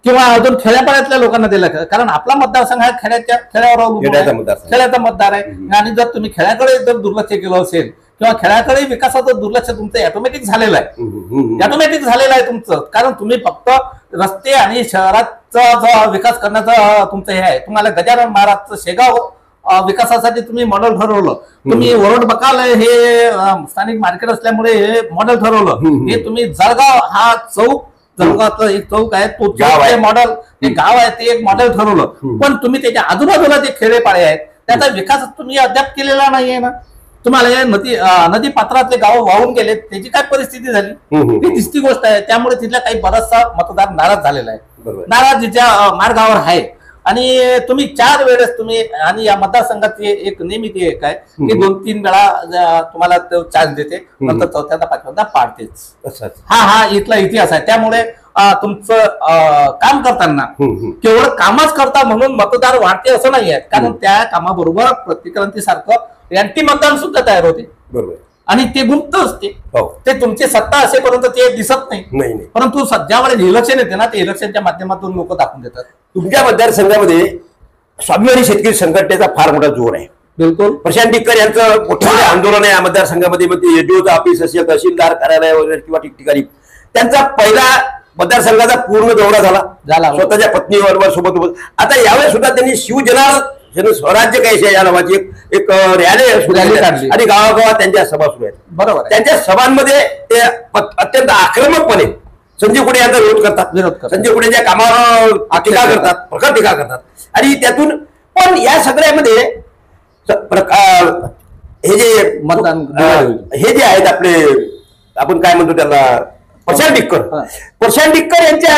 किंवा अजून खेड्यापाड्यातल्या लोकांना दिलं का? कारण आपला मतदारसंघ हा खेड्याचा मतदार आहे. आणि जर तुम्ही खेड्याकडे जर दुर्लक्ष केलं असेल किंवा खेड्याकडे विकासाचं दुर्लक्ष तुमचं ऑटोमॅटिक झालेलं आहे तुमचं. कारण तुम्ही फक्त रस्ते आणि शहराचा विकास करण्याचा तुमचं हे आहे. तुम्हाला गजानन महाराजचं शेगाव विकासासाठी तुम्ही मॉडेल ठरवलं, तुम्ही वरोड बकाल हे स्थानिक मार्केट असल्यामुळे हे मॉडेल ठरवलं. हे तुम्ही जळगाव हा चौक, जळगावातलं एक चौक आहे तो मॉडेल, ते गाव आहे ते एक मॉडेल ठरवलं. पण तुम्ही त्याच्या आजूबाजूला जे खेडेपाडे आहेत त्याचा विकास तुम्ही अद्याप केलेला नाहीये ना. तुम्हाला नदी पात्रातले गाव वाहून गेले, त्याची काय परिस्थिती झाली ही दिसती गोष्ट आहे. त्यामुळे तिथला काही बराचसा मतदार नाराज झालेला आहे, नाराजीच्या मार्गावर आहे. आणि तुम्ही 4 वेळेस तुम्ही, आणि या मतदारसंघात एक नेहमी ते काय की 2-3 वेळा तुम्हाला चान्स देते, नंतर 4थ्यांदा 5व्यांदा पाडतेच. हा इथला इतिहास आहे. त्यामुळे तुमचं काम करताना केवळ कामच करता म्हणून मतदार वाढते असं नाही आहे. कारण त्या कामाबरोबर प्रतिक्रांतीसारखं अँटी मतदान सुद्धा तयार होते. बरोबर. आणि ते गुप्त असते, ते तुमची सत्ता असेपर्यंत ते दिसत नाही. परंतु ज्यावेळेस इलेक्शन येते ना, ते इलेक्शनच्या माध्यमातून लोक दाखवून देतात. तुमच्या मतदारसंघामध्ये स्वाभिमानी शेतकरी संघटनेचा फार मोठा जोर आहे. बिलकुल. प्रशांत टिक्कर यांचं मोठं आंदोलन आहे या मतदारसंघामध्ये. एडीओचं ऑफिस असेल, तहसीलदार कार्यालय वगैरे किंवा ठिकठिकाणी त्यांचा पहिला मतदारसंघाचा पूर्ण दौरा झाला स्वतःच्या पत्नीवर सोबत. आता यावेळेस सुद्धा त्यांनी स्वराज्य कैसे या नावाची एक रॅली काढली आणि गावागावात त्यांच्या सभा सुरू आहेत. बरोबर. त्यांच्या सभांमध्ये ते अत्यंत आक्रमकपणे संजय कुटे यांचा विरोध करतात. संजय कुटेच्या कामावर टीका करतात, प्रखर टीका करतात. आणि त्यातून पण या सगळ्यामध्ये हे जे मतदान हे जे आहेत आपले, आपण काय म्हणतो त्याला, प्रशांत डिक्कर यांच्या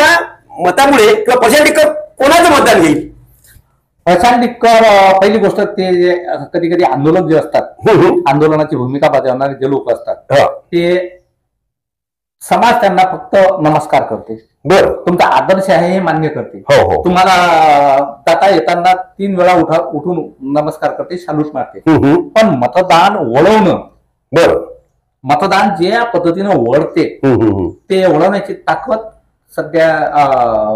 मतामुळे किंवा प्रशांत डिक्कर कोणाचं मतदान घेईल? प्रशांत डिक्कर पहिली गोष्ट ते कधी कधी आंदोलक जे असतात, आंदोलनाची भूमिका बजावणारे जे लोक असतात ते समाज त्यांना फक्त नमस्कार करते. बरं, तुमचा आदर्श आहे हे मान्य करते. तुम्हाला जाता येताना 3 वेळा उठून नमस्कार करते, सॅल्यूट मारते. पण मतदान वळवणं, बरं, मतदान ज्या पद्धतीनं वळते ते वळवण्याची ताकद सध्या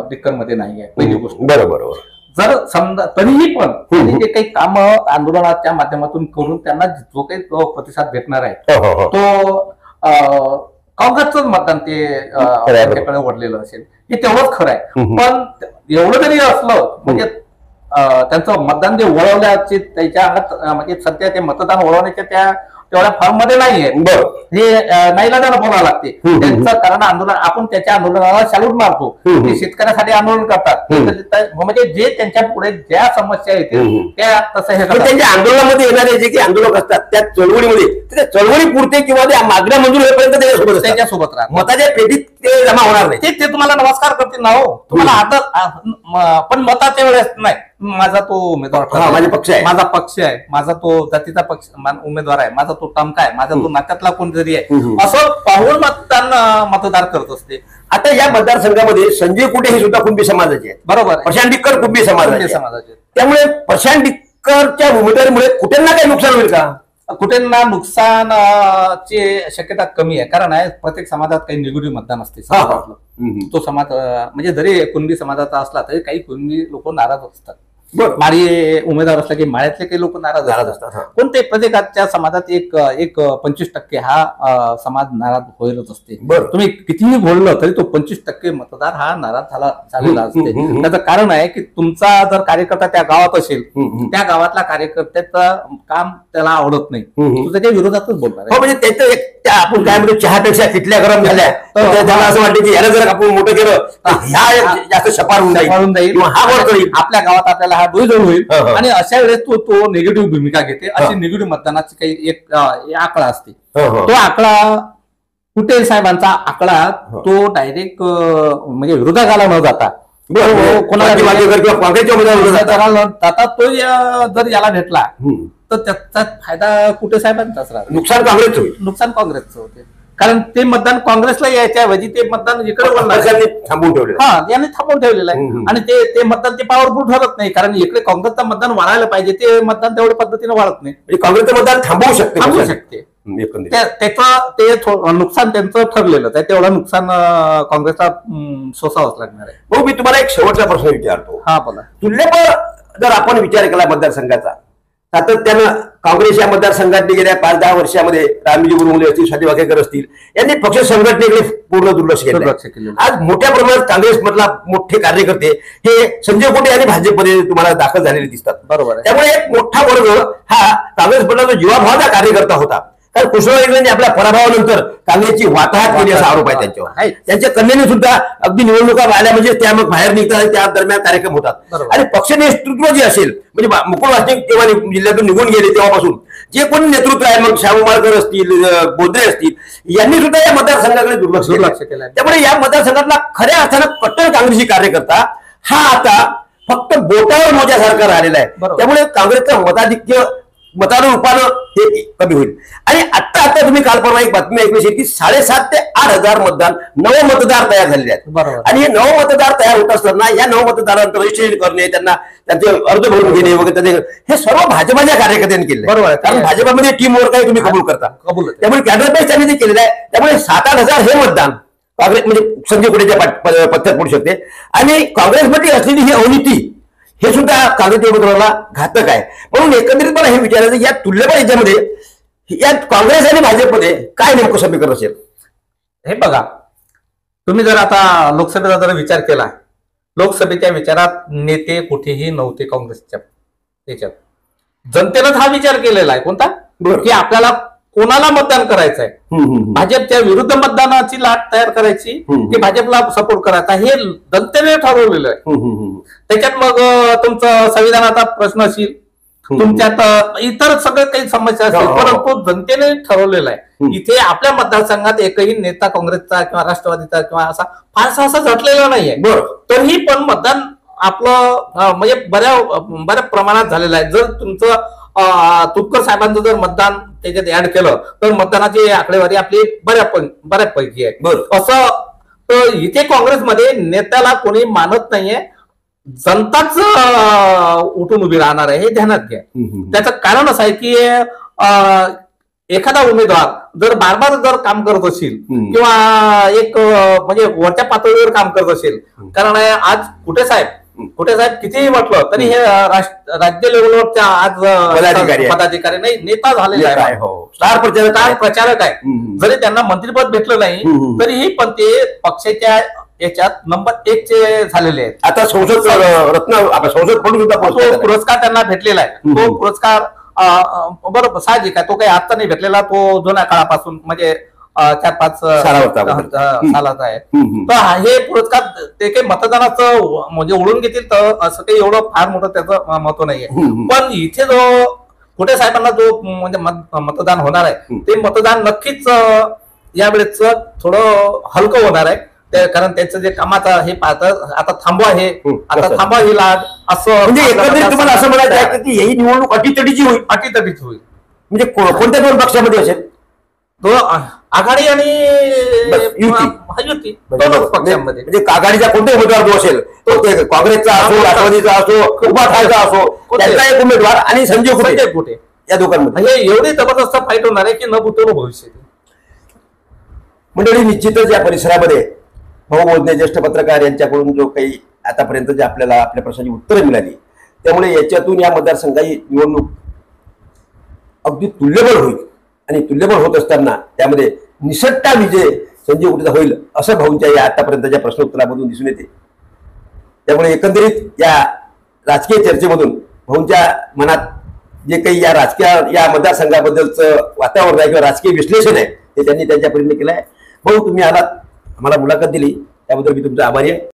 डिक्कर मध्ये नाही आहे. पहिली गोष्ट. बरोबर. जर समजा तरीही पण जे काही काम आंदोलनाच्या माध्यमातून करून त्यांना जो काही प्रतिसाद भेटणार आहे तो काँग्रेसच मतदान ते त्यांच्याकडे वळलेलं असेल, हे तेवढंच खरं आहे. पण एवढं जरी असलं म्हणजे त्यांचं मतदान जे वळवल्याचे त्याच्या अंगात म्हणजे सध्या ते मतदान वळवण्याच्या त्या तेवढ्या फॉर्म मध्ये नाहीये. हे नाईलाजानं बोलावं लागते त्यांचं, कारण आंदोलन आपण त्याच्या आंदोलनाला सॅल्यूट मारतो. ते शेतकऱ्यासाठी आंदोलन करतात, म्हणजे जे त्यांच्या पुढे ज्या समस्या येतील त्या तसं हे त्यांच्या आंदोलनामध्ये येणारे जे काही आंदोलक असतात त्या चळवळीमध्ये त्या चळवळी पुरते किंवा त्या मागण्या मंजूर होईपर्यंत त्याच्यासोबत राहतात. मताच्या पेटीत ते जमा होणार नाही. ते तुम्हाला नमस्कार करतील ना हो, तुम्हाला आदर, पण मताच्या वेळेस नाही. माझा तो उमेदवार, माझा पक्ष आहे, माझा पक्ष आहे, माझा तो जातीचा पक्ष उमेदवार आहे, माझा तो टमका आहे, माझा तो नात्यातला कोणतरी आहे, असं पाहून मतदार करत असते. आता या मतदारसंघामध्ये संजय कुटे हे सुद्धा कुंभी समाजाचे आहेत. बरोबर. प्रशांत डिक्कर कुंभी समाजाचे. त्यामुळे प्रशांत डिक्करच्या उमेदवारीमुळे कुठेंना काही नुकसान होईल का? कुठेंना नुकसानची शक्यता कमी आहे. कारण आहे प्रत्येक समाजात काही निगडी मतदान असते. तो समाज म्हणजे जरी कुणबी समाजाचा असला तरी काही कुणबी लोक नाराज असतात. माळी उमेदवार असला की माळ्यातले काही लोक नाराज असतात. पण ते प्रत्येकाच्या समाजात एक 25% हा समाज नाराज होईलच असते. तुम्ही कितीही बोललं तरी तो 25% मतदार हा नाराज झालेला असते. त्याचं कारण आहे की तुमचा जर कार्यकर्ता त्या गावात असेल, त्या गावातला कार्यकर्त्याचं काम त्याला आवडत नाही, तो त्याच्या विरोधातच बोलणार आहे. म्हणजे त्याचं आपण काय म्हणतो चहापेक्षा किटल्या गरम झाल्या, त्याला असं वाटतं की याला जर आपण मोठं केलं ह्या जास्त सपार होऊन जाईल, आपल्या गावात आपल्याला हा डोईजोड होईल. आणि अशा वेळेस तो निगेटिव्ह भूमिका घेते. अशी निगेटिव्ह मतदानाची काही एक आकडा असते. तो आकडा कुटे साहेबांचा आकडा तो डायरेक्ट म्हणजे विरोधाला न जाता कोणाला जाता तो जर याला भेटला तर त्याचा फायदा कुटे साहेबांचाच राहतो. नुकसान काँग्रेसचं होईल. नुकसान काँग्रेसचं होते. कारण ते मतदान काँग्रेसला यायच्या ऐवजी ते मतदान इकडे थांबवून ठेवलं. यांनी थांबवून ठेवलेलं आहे. आणि ते मतदान ते पॉवरफुल ठरत नाही. कारण इकडे काँग्रेसचं मतदान वाढायला पाहिजे, ते मतदान तेवढ्या पद्धतीने वाढत नाही. म्हणजे काँग्रेसचं मतदान थांबवू शकते. त्याचं ते नुकसान त्यांचं ठरलेलं आहे. तेवढं नुकसान काँग्रेसला सोसावंच लागणार आहे. भाऊ, मी तुम्हाला एक शेवटचा प्रश्न विचारतो. हा बोला. तुल्यबळ जर आपण विचार केला मतदारसंघाचा, सातत्यानं काँग्रेस या मतदारसंघात गेल्या 5-10 वर्षामध्ये रामजी गुरुमुले असतील, स्वाती वाकेकर असतील, यांनी पक्ष संघटनेकडे पूर्ण दुर्लक्ष केलं. आज मोठ्या प्रमाणात काँग्रेस मधला मोठे कार्यकर्ते हे संजय कुटे आणि भाजपमध्ये तुम्हाला दाखल झालेले दिसतात. बरोबर. त्यामुळे एक मोठा वर्ग हा काँग्रेस मधला जो जीवाभावाचा कार्यकर्ता होता, कारण कृष्णराव इंगळेंनी आपल्या पराभवानंतर काँग्रेसची वाताहत केली असा आरोप आहे त्यांच्यावर. त्यांच्या कन्येने सुद्धा अगदी निवडणुका आल्या म्हणजे त्या मग बाहेर निघतात, त्या दरम्यान कार्यक्रम होतात. आणि पक्ष नेतृत्व जे असेल म्हणजे मुकुल वासनिक जेव्हा जिल्ह्यातून निघून गेले तेव्हापासून जे कोणी नेतृत्व आहे, मग शाहूमाळकर असतील, बोद्रे असतील, यांनी सुद्धा या मतदारसंघाकडे दुर्लक्ष केलं. त्यामुळे या मतदारसंघातला खऱ्या अर्थानं कट्टर काँग्रेसी कार्यकर्ता हा आता फक्त बोटावर मोज्यासारखा राहिलेला आहे. त्यामुळे काँग्रेसचं मताधिक्य रूपानं हे कमी होईल. आणि आता तुम्ही काल परवा एक बातमी ऐकली असेल की 7,500 ते 8,000 नव मतदार तयार झालेले आहेत. आणि हे नव मतदार तयार होत असताना या नव मतदारांचं रजिस्ट्रेशन करणे, त्यांना त्यांचे अर्ज भरून घेणे वगैरे, हे सर्व भाजपाच्या कार्यकर्त्यांनी केले. बरोबर. कारण भाजपामध्ये टीम वर्क आहे, तुम्ही कबूल करता. त्यामुळे कॅडर बेस त्यांनी ते केलेलं आहे. त्यामुळे 7,000 हे मतदान काँग्रेस म्हणजे संजय कुटेच्या पथ्यात पडू शकते. आणि काँग्रेसमध्ये असलेली ही अवनीती हे सुद्धा काँग्रेसच्या उमेदवाराला घातक आहे. म्हणून एकंदरीत मला हे विचारायचं या तुल्यबळ याच्यामध्ये या काँग्रेस आणि भाजपमध्ये काय नेमकं समीकरण असेल? हे बघा, तुम्ही जर आता लोकसभेचा जर विचार केला, लोकसभेच्या विचारात नेते कुठेही नव्हते काँग्रेसच्या याच्यात. जनतेनं हा विचार केलेला आहे कोणता, की आपल्याला कोणाला मतदान करायचं आहे, भाजपच्या विरुद्ध मतदानाची लाट तयार करायची की भाजपला सपोर्ट करायचा, हे जनतेने ठरवलेलं आहे. त्याच्यात मग तुमचं संविधानाचा प्रश्न असेल, तुमच्यात इतर सगळे काही समस्या असतील, परंतु जनतेने ठरवलेला आहे. इथे आपल्या मतदारसंघात एकही नेता काँग्रेसचा किंवा राष्ट्रवादीचा किंवा असा फारसा असा झटलेला नाहीये. तरीही पण मतदान आपलं म्हणजे बऱ्या प्रमाणात झालेलं आहे. जर तुमचं तुपकर साहेबांचं जर मतदान त्याच्यात ऍड केलं तर मतदानाची आकडेवारी आपली बऱ्यापैकी आहे. असं तर इथे काँग्रेसमध्ये नेत्याला कोणी मानत नाहीये, जनताच उठून उभी राहणार आहे, हे ध्यानात घ्या. त्याचं कारण असं आहे की एखादा उमेदवार जर बार जर काम करत असेल किंवा एक म्हणजे वरच्या पातळीवर काम करत असेल, कारण आज कुठे साहेब कितीही म्हटलं तरी हे राज्य लेवलवरच्या आज पदाधिकारी नाही, नेता झालेले आहे, स्टार प्रचारक आहे. जरी त्यांना मंत्रिपद भेटलं नाही तरीही पण ते पक्षाच्या याच्यात नंबर 1 चे झालेले आहेत. आता संसद रत्न संसद पुरस्कार त्यांना भेटलेला आहे. तो पुरस्कार बरोबर साहजिक आहे, तो काही आता नाही भेटलेला, तो जुन्या काळापासून म्हणजे 4-5 सालाचा आहे. तर हे पुरस्कार ते काही मतदानाचं म्हणजे ओढून घेतील तर असं काही एवढं फार मोठं त्याचं महत्व नाहीये. पण इथे जो कुठे साहेबांना जो म्हणजे मतदान होणार आहे ते मतदान नक्कीच यावेळेस थोडं हलकं होणार आहे. कारण त्यांचं जे कामाचं हे पाहतं आता थांबवा ही लाट असं म्हणजे तुम्हाला असं म्हणायचं आहे की ही निवडणूक अटीतटीची होईल. म्हणजे कोणत्या दोन पक्षामध्ये असेल? तो आघाडी आणि युती दोनच पक्षांमध्ये. म्हणजे आघाडीचा कोणता उमेदवार जो असेल तो काँग्रेसचा असो, राष्ट्रवादीचा असो, उभा ठायचा असो, त्यांचा एक उमेदवार आणि संजय कुटे या दोघांमध्ये हे एवढी जबरदस्त फाईट होणार आहे की न भूतो भविष्य. मंडळी, निश्चितच या परिसरामध्ये भाऊ बोधने ज्येष्ठ पत्रकार यांच्याकडून जो काही आतापर्यंत जे आपल्याला आपल्या प्रश्नाची उत्तरं मिळाली, त्यामुळे याच्यातून या मतदारसंघाची निवडणूक अगदी तुल्यबळ होईल आणि तुल्यबळ होत असताना त्यामध्ये निसट्टा विजय संजय कुटेचा होईल असं भाऊंच्या या आतापर्यंतच्या प्रश्नोत्तरामधून दिसून येते. त्यामुळे एकंदरीत या राजकीय चर्चेमधून भाऊंच्या मनात जे काही या या मतदारसंघाबद्दलचं वातावरण आहे किंवा राजकीय विश्लेषण आहे ते त्यांनी त्यांच्या परीने केलं आहे. भाऊ, तुम्ही आलात, आम्हाला मुलाखत दिली, त्याबद्दल मी तुमचा आभारी आहे.